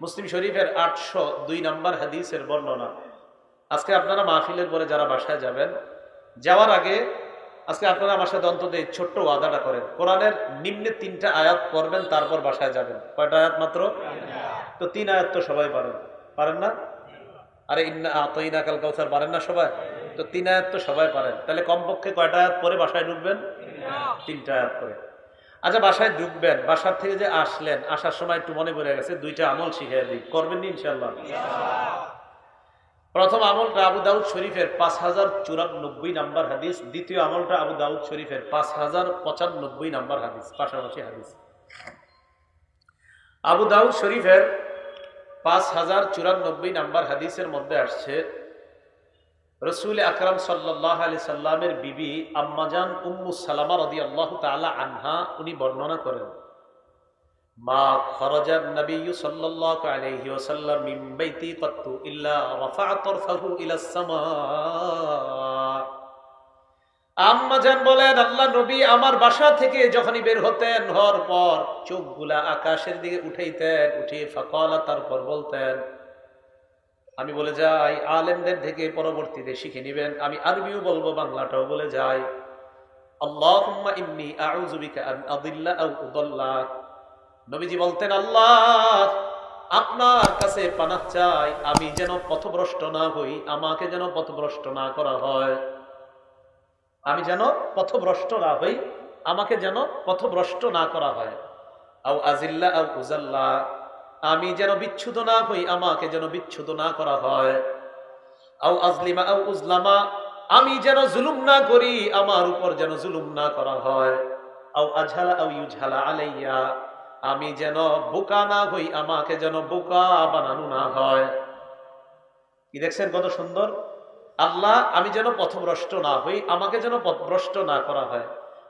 মুসলিম শরীফের 802 নম্বর হাদিসের বর্ণনা। আজকে আপনারা মাহফিলের পরে যারা বাসায় যাবেন, যাওয়ার আগে আজকে আপনারা আমার সাথে অন্তত এই ছোট্ট ওয়াদাটা করেন, কোরআনের নিম্নে 3টা আয়াত পড়বেন, তারপর বাসায় যাবেন। কয়টা আয়াত মাত্র? তো 3 আয়াত তো সবাই পারেন, পারেন না? আরে ইন্না আতাইনাকাল কাউসার পারেন না সবাই? তো 3 আয়াত তো সবাই পারেন, তাহলে কমপক্ষে কয়টা আয়াত পরে বাসায় ঢুকবেন? 3টা আয়াত করে। আচ্ছা, বাসায় ঢুকবেন, বাসার থেকে যে আসলেন, আসার সময় একটু মনে পড়ে গেছে 2টা আমল শিখিয়ে দিই, করবেন নি ইনশাল্লাহ? প্রথম আমলটা আবু দাউদ শরীফের 5094 নম্বর হাদিস, দ্বিতীয় আমলটা আবু দাউদ শরীফের 5095 নম্বর হাদিস, পাশাপাশি হাদিস। আবু দাউদ শরীফের 5094 নম্বর হাদিসের মধ্যে আসছে, রসুল আকরাম সাল্লাল্লাহু আলাইহি সাল্লামের বিবি আম্মাজান উম্মু সালামা রাদিয়াল্লাহু তাআলা আনহা উনি বর্ণনা করেন, মা খরাজান নবিয়্যু সাল্লাল্লাহু আলাইহি ওয়াসাল্লাম মিন বাইতি কাত্তু ইল্লা রাফা'a তারফাহু ইলাস সামা। আম্মাজান বলেন, আল্লাহ নবী আমার বাসা থেকে যখনই বের হতেন, হওয়ার পর চোখগুলা আকাশের দিকে উঠাইতেন, উঠিয়ে ফাকালা, তারপর বলতেন, আমি বলে যাই, আলেমদের থেকে পরবর্তীতে শিখে নিবেন, আমি আরবিও বলবো, বাংলাটাও বলে যাই, আল্লাহুম্মা ইন্নী আউযু বিকা আন আদিল্লা আও উদাল্লা। নবীজি বলতেন, আল্লাহ, আপনার কাছে পানাহ চাই, আমি যেন পথভ্রষ্ট না হই, আমাকে যেন পথভ্রষ্ট না করা হয়, আমি যেন পথভ্রষ্ট না হই, আমাকে যেন পথভ্রষ্ট না করা হয়। আও আজিল্লা আও উজাল্লা, আমি যেন বিচ্ছুত না হই, আমাকে যেন বিচ্ছুত না করা হয়। আও আজলিমা আও উজলামা, আমি যেন জুলুম না করি, আমার উপর যেন জুলুম না করা হয়। আও আজহালা আও ইউজহালা আলাইয়া, আমি যেন বোকা না হই, আমাকে যেন বোকা বানানো না হয়। কি দেখছেন কত সুন্দর? আল্লাহ, আমি যেন পথভ্রষ্ট না হই, আমাকে যেন পথভ্রষ্ট না করা হয়।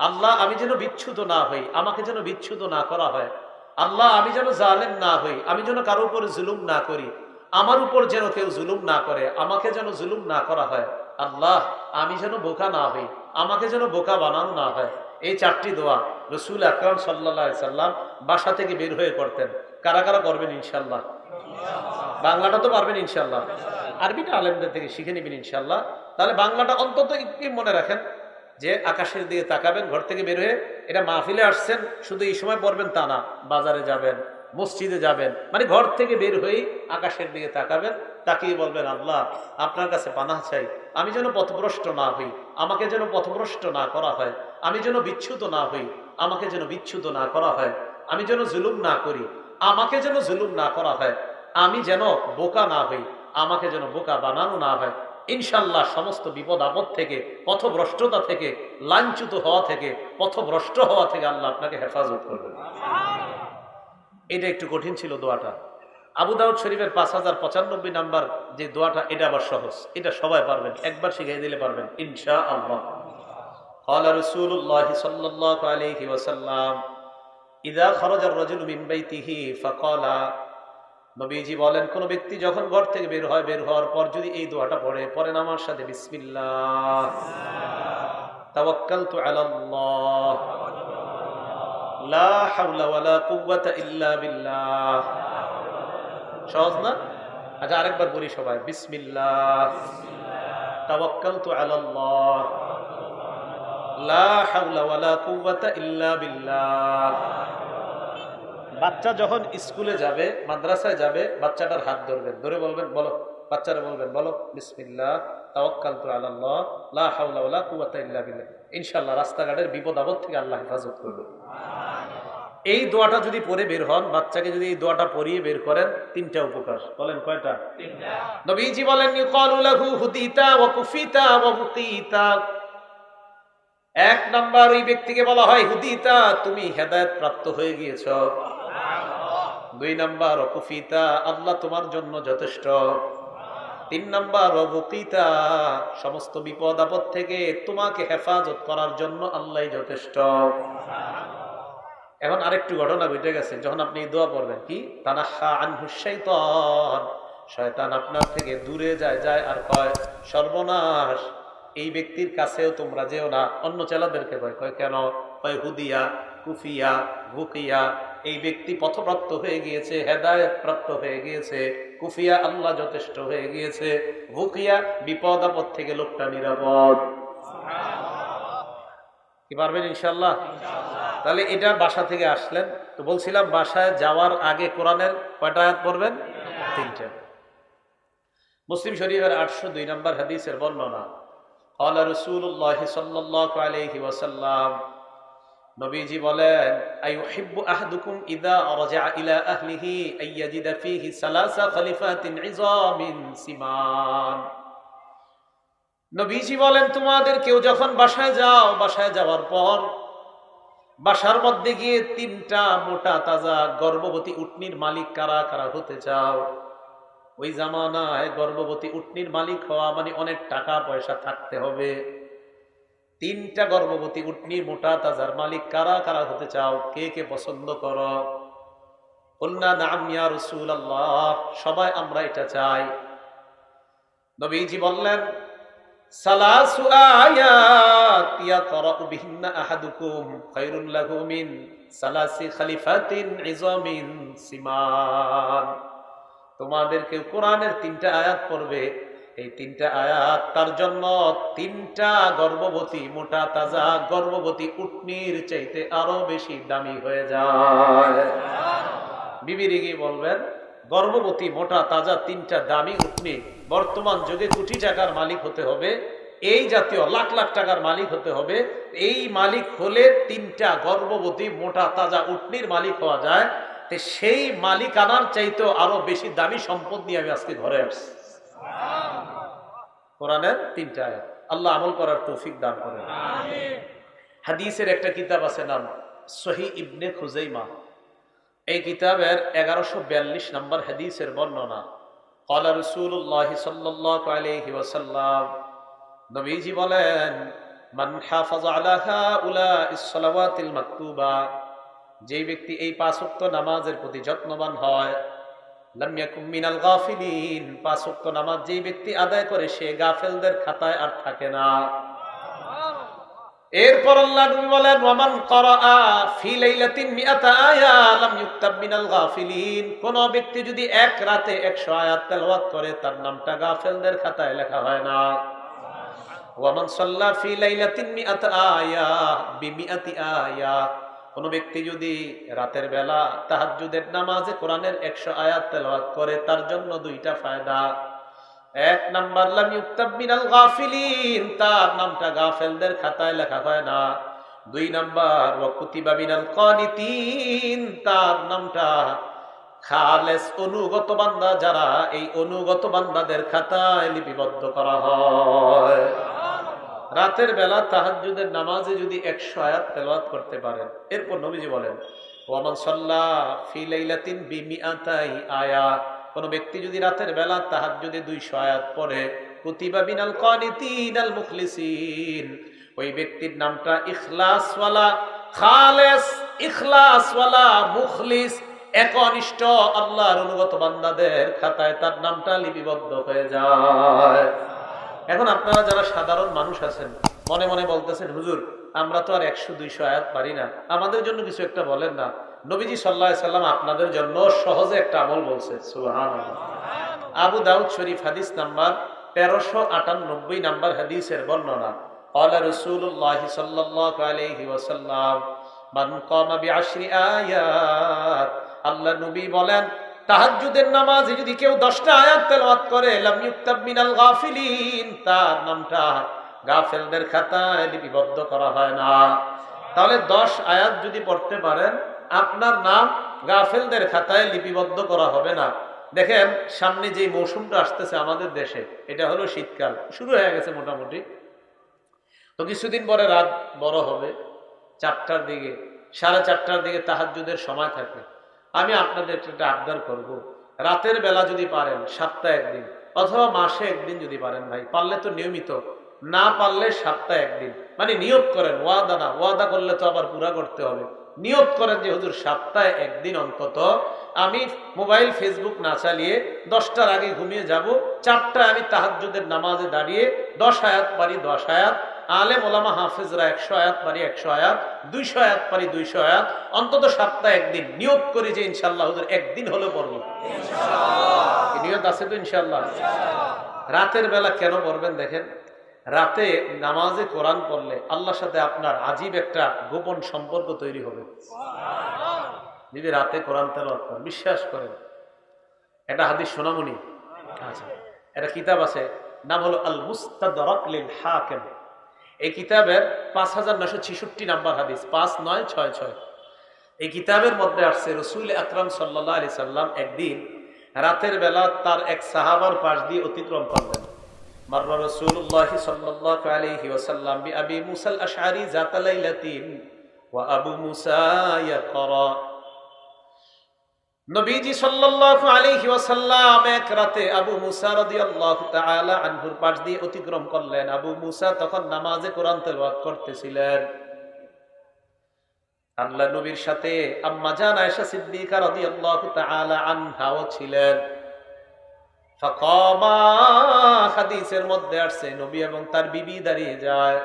আল্লাহ, আমি যেন বিচ্ছুত না হই, আমাকে যেন বিচ্ছুত না করা হয়। আল্লাহ, আমি যেন জালেম না হই, আমি যেন কারো উপর জুলুম না করি, আমার উপর যেন কেউ জুলুম না করে, আমাকে যেন জুলুম না করা হয়। আল্লাহ, আমি যেন বোকা না হই, আমাকে যেন বোকা বানানো না হয়। এই 4টি দোয়া রাসূল আকরাম সাল্লাল্লাহু আলাইহি সাল্লাম বাসা থেকে বের হয়ে করতেন। কারা কারা করবেন ইনশাআল্লাহ? বাংলাটা তো পারবেন ইনশাআল্লাহ, আরবিটা আলেমদের থেকে শিখে নেবেন ইনশাআল্লাহ। তাহলে বাংলাটা অন্তত একটু মনে রাখেন, যে আকাশের দিকে তাকাবেন ঘর থেকে বের হয়ে। এটা মাহফিলে আসছেন শুধু এই সময় পড়বেন তা না, বাজারে যাবেন, মসজিদে যাবেন, মানে ঘর থেকে বের হয়ে আকাশের দিকে তাকাবেন, তাকিয়ে বলবেন, আল্লাহ, আপনার কাছে পানাহ চাই, আমি যেন পথভ্রষ্ট না হই, আমাকে যেন পথভ্রষ্ট না করা হয়, আমি যেন বিচ্ছুত না হই, আমাকে যেন বিচ্ছুত না করা হয়, আমি যেন জুলুম না করি, আমাকে যেন জুলুম না করা হয়, আমি যেন বোকা না হই, আমাকে যেন বোকা বানানো না হয়। ইনশাল্লাহ সমস্ত বিপদ আপদ থেকে, পথভ্রষ্টতা থেকে, লাঞ্ছিত হওয়া থেকে, পথভ্রষ্ট হওয়া থেকে আল্লাহ আপনাকে হেফাজত করবেন। এটা একটু কঠিন ছিল দোয়াটা। আবু দাউদ শরীফের 5095 নাম্বার যে দোয়াটা, এটা আবার সহজ, এটা সবাই পারবেন, একবার শিখিয়ে দিলে পারবেন ইনশাআল্লাহ। قال رسول الله صلى الله عليه وسلم إذا خرج الرجل من بيته فقال, নবীজি বলেন, কোন ব্যক্তি যখন ঘর থেকে বের হয়, বের হওয়ার পর যদি এই দোয়াটা পড়ে, পড়েন আমার সাথে, বিসমিল্লাহ তাওয়াক্কালতু আলাল্লাহ লা হাওলা ওয়ালা কুওয়াতা ইল্লা বিল্লাহ। সহজ না? আচ্ছা, আরেকবার বলি সবাই, বিসমিল্লাহ তাওয়াক্কালতু আলাল্লাহ লা হাওলা ওয়ালা কুওয়াতা ইল্লা বিল্লাহ। বাচ্চা যখন স্কুলে যাবে, মাদ্রাসায় যাবে, বাচ্চাটার হাত ধরবেন, ধরে বলবেন, বলো, বাচ্চারা বলবেন, বলো বিসমিল্লাহ তাওয়াক্কালতু আলাল্লাহ লা হাওলা ওয়ালা কুওয়াতা ইল্লা বিল্লাহ। ইনশাআল্লাহ রাস্তাঘাটের বিপদ আপদ থেকে আল্লাহ হেফাজত করবে। এই দোয়াটা যদি পড়ে বের হন, বাচ্চাকে যদি এই দোয়াটা পড়িয়ে বের করেন, 3টা উপকার। বলেন কয়টা? 3টা। নবীজি বলেন, ইউকালু লাহু হুদিতা ওয়া কুফিতা ওয়া বুকিতা। 1 নাম্বার, ওই ব্যক্তিকে বলা হয় হুদিতা, তুমি হেদায়েত প্রাপ্ত হয়ে গিয়েছো। 2 নাম্বার, ওকুফিতা, আল্লাহ তোমার জন্য যথেষ্ট। 3 নাম্বার, ওবুকিতা, সমস্ত বিপদ আপদ থেকে তোমাকে হেফাজত করার জন্য আল্লাহই যথেষ্ট। এখন আরেকটু ঘটনা ঘটে গেছে, যখন আপনি এই দোয়া পড়বেন, কি তানাহা আনহু শাইতান, শয়তান আপনার থেকে দূরে যায়, যায় আর কয়, সর্বনাশ, এই ব্যক্তির কাছেও তোমরা যেও না। অন্য চেলাদেরকে কয়, কয় কেন? কয় হুদিয়া, কুফিয়া ভুকিয়া, এই ব্যক্তি পথপ্রাপ্ত হয়ে গিয়েছে, হেদায়েত প্রাপ্ত হয়ে গিয়েছে। কুফিয়া, আল্লাহ যথেষ্ট হয়ে গিয়েছে। ভুকিয়া, বিপদ আপদ থেকে লোকটা নিরাপদ। কি পারবেন ইনশাল্লাহ? তাহলে এটা বাসা থেকে আসলেন তো বলছিলাম, বাসায় যাওয়ার আগে কোরআনের কয়টা আয়াত পড়বেন? 3টা। মুসলিম শরীফের 802 নম্বর হাদিসের বর্ণনা, ক্বালা রাসূলুল্লাহ সাল্লাল্লাহু আলাইহি ওয়াসাল্লাম, নবীজি বলেন, আইয়ুহিব্বু আহাদুকুম ইযা রাজা'a ইলা আহলিহি আইয়াজিদা ফীহি সালাসা খলিফাতিন ইযামিন সিমান। নবীজি বলেন, তোমাদের কেউ যখন বাসায় যাও, বাসায় যাওয়ার পর বাসার মধ্যে গিয়ে 3টা মোটা তাজা গর্ভবতী উটনির মালিক কারা কারা হতে চাও? ওই জামানায় গর্ভবতী উটনির মালিক হওয়া মানে অনেক টাকা পয়সা থাকতে হবে। 3টা গর্ভবতী উটনির মোটা তাজার মালিক কারা কারা হতে চাও? কে কে পছন্দ করো? কুলনা নাম ইয়া রাসূলুল্লাহ, সবাই আমরা এটা চাই। নবীজি বললেন, সালাসু আয়াত ইয়াকরাউ বিহিন্না আহাদুকুম খায়রুল লাহু মিন সালাসি খলিফাতিন ইযামিন সিমান। তোমাদেরকে কোরআনের 3টা আয়াত পড়বে, এই 3টা আয়াত তার জন্য 3টা গর্ভবতী মোটা তাজা গর্ভবতী উটনির চাইতে আরো বেশি দামি হয়ে যায়। বিবিরে গিয়ে বলবেন, গর্ভবতী মোটা তাজা 3টা দামি উটনি, বর্তমান যুগে কোটি টাকার মালিক হতে হবে, এই জাতীয় লাখ লাখ টাকার মালিক হতে হবে। এই মালিক হলে 3টা গর্ভবতী মোটা তাজা উটনির মালিক হওয়া যায়। সেই মালিক আনার চাইতেও আরো বেশি দামি সম্পদ নিয়ে আমি আজকে ঘরে আসছি। কোরআনের 3টা আয়াত, আল্লাহ আমল করার তৌফিক দান করেন। হাদিসের একটা কিতাব আছে, নাম সহিহ ইবনে খুজাইমা। এই কিতাবের 1142 নম্বর হাদিসের বর্ণনা, ক্বালা রাসূলুল্লাহ সাল্লাল্লাহু আলাইহি ওয়াসাল্লাম, নবীজি বলেন, মান হাফাযা আলা হাউলাইস সালাওয়াতিল মাকতুবা, যে ব্যক্তি এই 5 ওয়াক্ত নামাজের প্রতি যত্নবান হয়, লাম ইয়াকুম মিনাল গাফিলিন, 5 ওয়াক্ত নামাজ যে ব্যক্তি আদায় করে সে গাফেলদের খাতায় আর থাকে না। এরপর আল্লাহ নবী বলেন, ওয়ামান ক্বারাআ ফি লাইলাতিন মিআতা আয়া লাম ইউকতাব মিনাল গাফিলিন, কোন ব্যক্তি যদি এক রাতে 100 আয়াত তেলাওয়াত করে তার নামটা গাফেলদের খাতায় লেখা হয় না। ওয়ামান সাল্লা ফি লাইলাতিন মিআতা আয়া বিমিআতি আয়া, কোন ব্যক্তি যদি রাতের বেলা তাহাজ্জুদের নামাজে কোরআনের 100 আয়াত তেলাওয়াত করে তার জন্য 2টা ফায়দা। 1 নাম্বার, লাম ইউকতাব মিনাল গাফিলিন, তার নামটা গাফেলদের খাতায় লেখা হয় না। 2 নাম্বার, ওয়া কুতিবা মিনাল কানিতিন, তার নামটা খালেস অনুগত বান্দা, যারা এই অনুগত বান্দাদের খাতায় লিপিবদ্ধ করা হয়। রাতের বেলা তাহাজ্জুদের নামাজে যদি 100 আয়াত তেলাওয়াত করতে পারেন। এরপর নবীজি বলেন, ওয়ামান সাল্লা ফি লাইলাতিন বিমিআতাই আয়া, কোন ব্যক্তি যদি রাতের বেলা তাহাজ্জুদে 200 আয়াত পড়ে, কুতিবা বিনাল কানিতিনাল মুখলিসিন, ওই ব্যক্তির নামটা ইখলাসওয়ালা, খালেস ইখলাসওয়ালা মুখলিস, একনিষ্ঠ আল্লাহর অনুগত বান্দাদের খাতায় তার নামটা লিপিবদ্ধ হয়ে যায়। এখন আপনারা যারা সাধারণ মানুষ আছেন, মনে মনে বলতেছেন, হুজুর আমরা তো আর 100-200 আয়াত পারি না, আমাদের জন্য কিছু একটা বলেন না। নবীজি সাল্লাল্লাহু আলাইহি সাল্লাম আপনাদের জন্য সহজে একটা আমল বলছে, সুবহানাল্লাহ। আবু দাউদ শরীফ হাদিস নাম্বার 1398 নাম্বার হাদিসের বর্ণনা, ক্বালা রাসূলুল্লাহ সাল্লাল্লাহু আলাইহি ওয়াসাল্লাম, মান কামা বিআশরি আয়াত, আল্লাহ নবী বলেন, তাহাজ্জুদের নামাজে যদি কেউ 10টা আয়াত তেলাওয়াত করে, লাম ইউকতাব মিনাল গাফিলিন, তার নামটা গাফেলদের খাতায় লিপিবদ্ধ করা হয় না। তাহলে 10 আয়াত যদি পড়তে পারেন, আপনার নাম গাফেলদের খাতায় লিপিবদ্ধ করা হবে না। দেখেন, সামনে যে মৌসুমটা আসতেছে আমাদের দেশে, এটা হলো শীতকাল, শুরু হয়ে গেছে মোটামুটি। তো কিছুদিন পরে রাত বড় হবে, 4টার দিকে 4:30টার দিকে তাহাজ্জুদের সময় থাকে। আমি আপনাদের একটা আবদার করব, রাতের বেলা যদি পারেন সপ্তাহে 1 দিন অথবা মাসে 1 দিন যদি পারেন, ভাই পারলে তো নিয়মিত, না পারলে সপ্তাহে 1 দিন, মানে নিয়ত করেন, ওয়াদা না, ওয়াদা করলে তো আবার পুরা করতে হবে। নিয়ত করেন যে হুজুর সপ্তাহে 1 দিন অন্তত আমি মোবাইল ফেসবুক না চালিয়ে 10টার আগে ঘুমিয়ে যাব, 4টায় আমি তাহাজ্জুদের নামাজে দাঁড়িয়ে 10 আয়াত পারি 10 আয়াত, আলেম ওলামা হাফেজরা 100 আয়াত পারি 100 আয়াত, 200 আয়াত পারি 200 আয়াত, অন্তত সপ্তাহে একদিন নিয়ত করি যে ইনশাআল্লাহ হুজুর একদিন হলেও পড়বো। ইনশাআল্লাহ নিয়ত আছে তো ইনশাআল্লাহ। রাতের বেলা কেন পড়বেন দেখেন, রাতে নামাজে কোরআন পড়লে আল্লাহর সাথে আপনার আজীব একটা গোপন সম্পর্ক তৈরি হবে। যদি রাতে কোরআন তেলাওয়াত করেন, বিশ্বাস করেন, এটা হাদিস শোনামুনি। আচ্ছা, একটা কিতাব আছে, নাম হলো আল মুস্তাদরাক লিল হাকিম। এই কিতাবের 5966 নাম্বার হাদিস, 5966। এই কিতাবের মধ্যে আসছে রাসূল আকরাম সাল্লাল্লাহু আলাইহি সাল্লাম একদিন রাতের বেলা তার এক সাহাবার পাশ দিয়ে অতিক্রম করলেন। মাররা রাসূলুল্লাহ সাল্লাল্লাহু আলাইহি ওয়াসাল্লাম বিআবি মুসা আল আশআরি যাতা লাইলাতিন ওয়া আবু মুসা ইয়াকরা। নবীজি সাল্লাল্লাহু আলাইহি ওয়াসাল্লাম এক রাতে আবু মুসা রাদিয়াল্লাহু তাআলা আনহুর পাশ দিয়ে অতিক্রম করলেন। আবু মুসা তখন নামাজে কোরআন তেলাওয়াত করতেছিলেন। আল্লাহ নবীর সাথে আম্মা জান আয়েশা সিদ্দিকা রাদিয়াল্লাহু তাআলা আনহাও ছিলেন। ফাকামা, হাদিসের মধ্যে আসছে নবী এবং তার বিবি দাঁড়িয়ে যায়,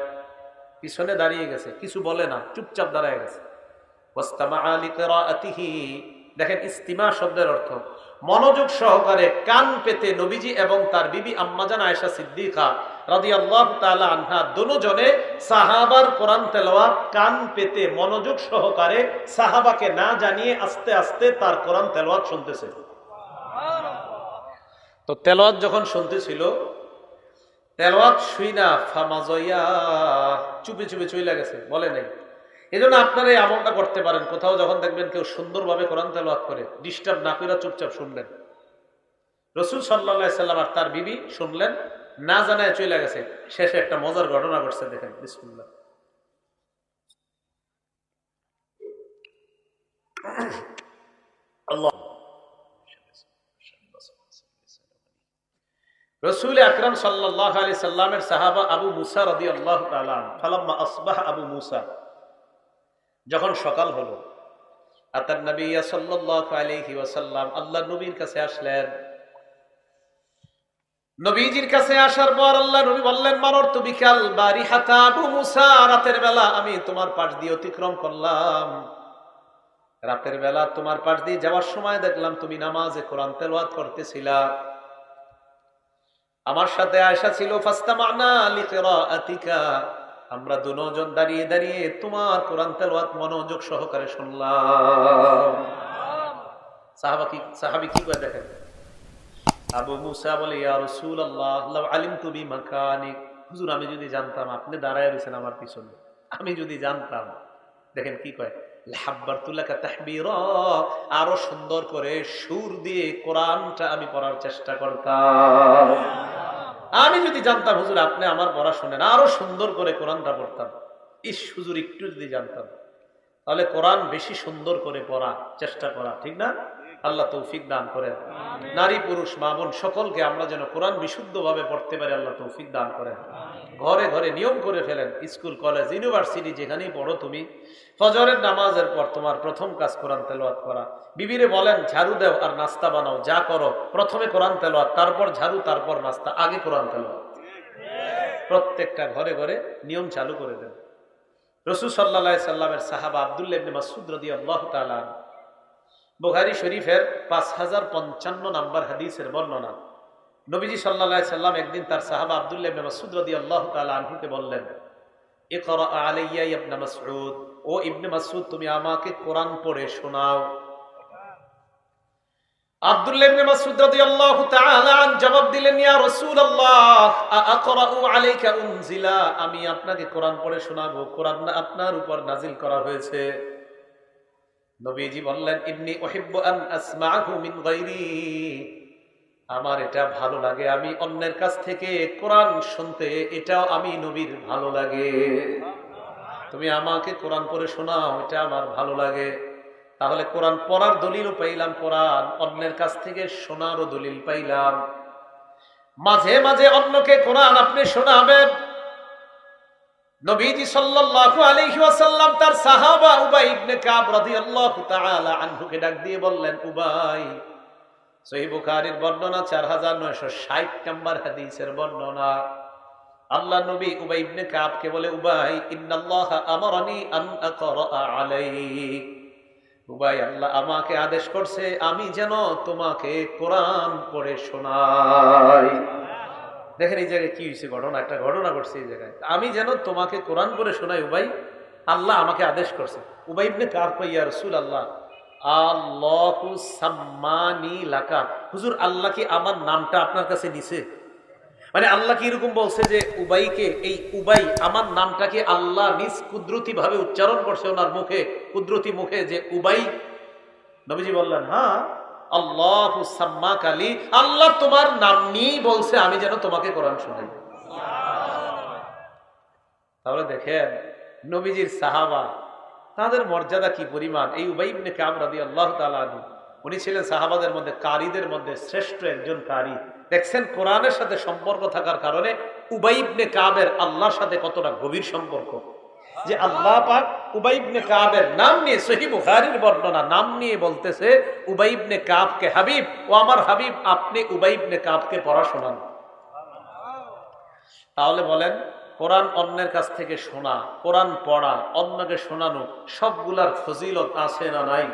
পিছনে দাঁড়িয়ে গেছে, কিছু বলে না, চুপচাপ দাঁড়িয়ে গেছে। ওয়াস্তামাআ লিকিরাআতিহি, দেখেন ইস্তিমা শব্দের অর্থ মনোযোগ সহকারে কান পেতে নবীজি এবং তার বিবি আম্মাজান আয়েশা সিদ্দিকা রাদিয়াল্লাহু তাআলা আনহা দুজনে সাহাবার কোরআন তেলাওয়াত কান পেতে মনোযোগ সহকারে সাহাবাকে না জানিয়ে আস্তে আস্তে তার কোরআন তেলাওয়াত শুনতেছে। তো তেলাওয়াত যখন শুনতেছিল, তেলাওয়াত শুইনা ফামাজয়া, চুপে চুপে চলে গেছে, বলে নাই। এই জন্য আপনারা এই আমলটা করতে পারেন, কোথাও যখন দেখবেন কেউ সুন্দরভাবে কোরআন তেলাওয়াত করে, ডিস্টার্ব না করে চুপচাপ শুনবেন। রাসূল সাল্লাল্লাহু আলাইহি সাল্লাম আর তার বিবি শুনলেন, না জানায় চলে গেছে। শেষে একটা মজার ঘটনা ঘটছে, দেখেন বিসমিল্লাহ। আল্লাহ, রাসূল আকরাম সাল্লাল্লাহু আলাইহি সাল্লামের সাহাবা আবু মুসা রাদিয়াল্লাহু তাআলা ফালাম্মা আসবাহ আবু মুসা, যখন সকাল হলো, আতান নবী সাল্লাল্লাহু আলাইহি ওয়াসাল্লাম, আল্লাহর নবীর কাছে আসলেন। নবীজির কাছে আসার পর আল্লাহর নবী বললেন, মাররতু বিকাল বারিহাতা আবু মুসা, রাতের বেলা আমি তোমার পাশ দিয়ে অতিক্রম করলাম। রাতের বেলা তোমার পাশ দিয়ে যাওয়ার সময় দেখলাম তুমি নামাজে কোরআন তেলাওয়াত করতেছিলা। আমার সাথে আয়েশা ছিল, ফাস্তামা'না লিকিরাআতিকা, আমরা দুজন দাঁড়িয়ে দাঁড়িয়ে তোমার কোরআন তেলাওয়াত মনোযোগ সহকারে শুনলাম। সাহাবী কি করে দেখেন, আবু মুসা বলে, ইয়া রাসূলুল্লাহ লাউ আলিমতু বিমাকানিক, হুজুর আমি যদি জানতাম আপনি দাঁড়ায় রয়েছেন আমার পিছনে, আমি যদি জানতাম, দেখেন কি কয়, লাহাব্বারতু লাকা তাহবীরা, আরো সুন্দর করে সুর দিয়ে কোরআনটা আমি পড়ার চেষ্টা করতাম। আমি যদি জানতাম হুজুর আপনি আমার পড়া শুনেন, আরো সুন্দর করে কোরআনটা পড়তাম। ইস হুজুর একটু যদি জানতাম, তাহলে কোরআন বেশি সুন্দর করে পড়া চেষ্টা করা, ঠিক না? আল্লাহ তৌফিক দান করেন। নারী পুরুষ মা বোন সকলকে আমরা যেন কোরআন বিশুদ্ধভাবে পড়তে পারি, আল্লাহ তৌফিক দান করেন। ঘরে ঘরে নিয়ম করে ফেলেন, স্কুল কলেজ ইউনিভার্সিটি যেখানেই পড়ো তুমি, ফজরের নামাজের পর তোমার প্রথম কাজ কোরআন তেলাওয়াত করা। বিবিরে বলেন ঝাড়ু দাও আর নাস্তা বানাও, যা করো প্রথমে কোরআন তেলাওয়াত, তারপর ঝাড়ু, তারপর নাস্তা, আগে কোরআন তেলাওয়াত। প্রত্যেকটা ঘরে ঘরে নিয়ম চালু করে দেন। রাসূল সাল্লাল্লাহু আলাইহি সাল্লামের সাহাবা আব্দুল্লাহ ইবনে মাসউদ রাদিয়াল্লাহু তাআলা, বুখারী শরীফের 5055 নাম্বার হাদিসের বর্ণনা। নবীজি সাল্লাল্লাহু আলাইহি সাল্লাম একদিন তার সাহাবা আব্দুল্লাহ ইবনে মাসউদ রাদিয়াল্লাহু তাআলা আনহুকে বললেন, ইকরা আলাইয়া ইয়া ইবনে মাসউদ, ও ইবনে মাসউদ তুমি আমাকে কোরআন পড়ে শোনাও। আব্দুল্লাহ ইবনে মাসউদ রাদিয়াল্লাহু তাআলা জবাব দিলেন, ইয়া রাসূলুল্লাহ আকরাউ আলাইকা উনজিলা, আমি আপনাকে কোরআন পড়ে শোনাবো, কোরআন আপনার উপর নাজিল করা হয়েছে। নবীজি বললেন, ইন্নী উহিব্বু আন আসমা'হু মিন গায়রি, আমার এটা ভালো লাগে, আমি অন্যের কাছ থেকে কোরআন শুনতে, এটাও আমি নবীর ভালো লাগে। তুমি আমাকে কোরআন পড়ে শোনাও, এটা আমার ভালো লাগে। তাহলে কোরআন পড়ার দলিলও পাইলাম, কোরআন অন্যের কাছ থেকে শোনারও দলিল পাইলাম। মাঝে মাঝে অন্যকে কোরআন আপনি শোনাবেন। নবীজি সাল্লাল্লাহু আলাইহি ওয়াসাল্লাম তার সাহাবা উবাই ইবনে কাব রাদিয়াল্লাহু তাআলা আনহুকে ডাক দিয়ে বললেন, উবাই, সহিহ বুখারীর বর্ণনা 4960 নম্বর হাদিসের বর্ণনা, আল্লাহ নবী উবাই ইবনে কাবকে বলে, উবাই ইন্নাল্লাহা আমারানি আন আকরা আলাইক, উবাই আল্লাহ আমাকে আদেশ করছে আমি যেন তোমাকে কোরআন পড়ে শোনাই। দেখেন এই জায়গায় কি হয়েছে, ঘটনা, একটা ঘটনা ঘটছে এই জায়গায়, আমি যেন তোমাকে কোরআন পড়ে শোনাই উবাই, আল্লাহ আমাকে আদেশ করছে। উবাই ইবনে কাব কই, ইয়া রাসূলুল্লাহ আল্লাহু সাম্মানি লাকা, হুজুর আল্লাহ কি আমার নামটা আপনার কাছে নিছে? মানে আল্লাহ কি এরকম বলছে যে উবাইকে, এই উবাই আমার নামটাকে আল্লাহ নিজ কুদরতি ভাবে উচ্চারণ করছে ওনার মুখে, কুদরতি মুখে, যে উবাই? নবীজি বললেন, হ্যাঁ, আল্লাহু সাম্মাক আলী, আল্লাহ তোমার নাম নিয়েই বলছে আমি যেন তোমাকে কোরআন শোনাই। তাহলে দেখেন নবীজির সাহাবা, তাদের মর্যাদা কি পরিমাণ। এই উবাই ইবনে কাব রাদিয়াল্লাহু তাআলা আনহু, উনি ছিলেন সাহাবাদের মধ্যে কারীদের মধ্যে শ্রেষ্ঠ একজন কারী। দেখছেন কোরআনের সাথে সম্পর্ক থাকার কারণে উবাই ইবনে কাবের আল্লাহর সাথে কতটা গভীর সম্পর্ক, যে আল্লাহ পাক উবাই ইবনে কাবের নাম নিয়ে, সহিহ বুখারীর বর্ণনা, নাম নিয়ে বলতেছে উবাই ইবনে কাবকে, হাবিব, ও আমার হাবিব, আপনি উবাই ইবনে কাবকে পড়া শোনান। তাহলে বলেন, কোরআন অন্যের কাছ থেকে শোনা, কোরআন পড়া, অন্যকে শোনানো, সবগুলার ফজিলত আছে না নাই?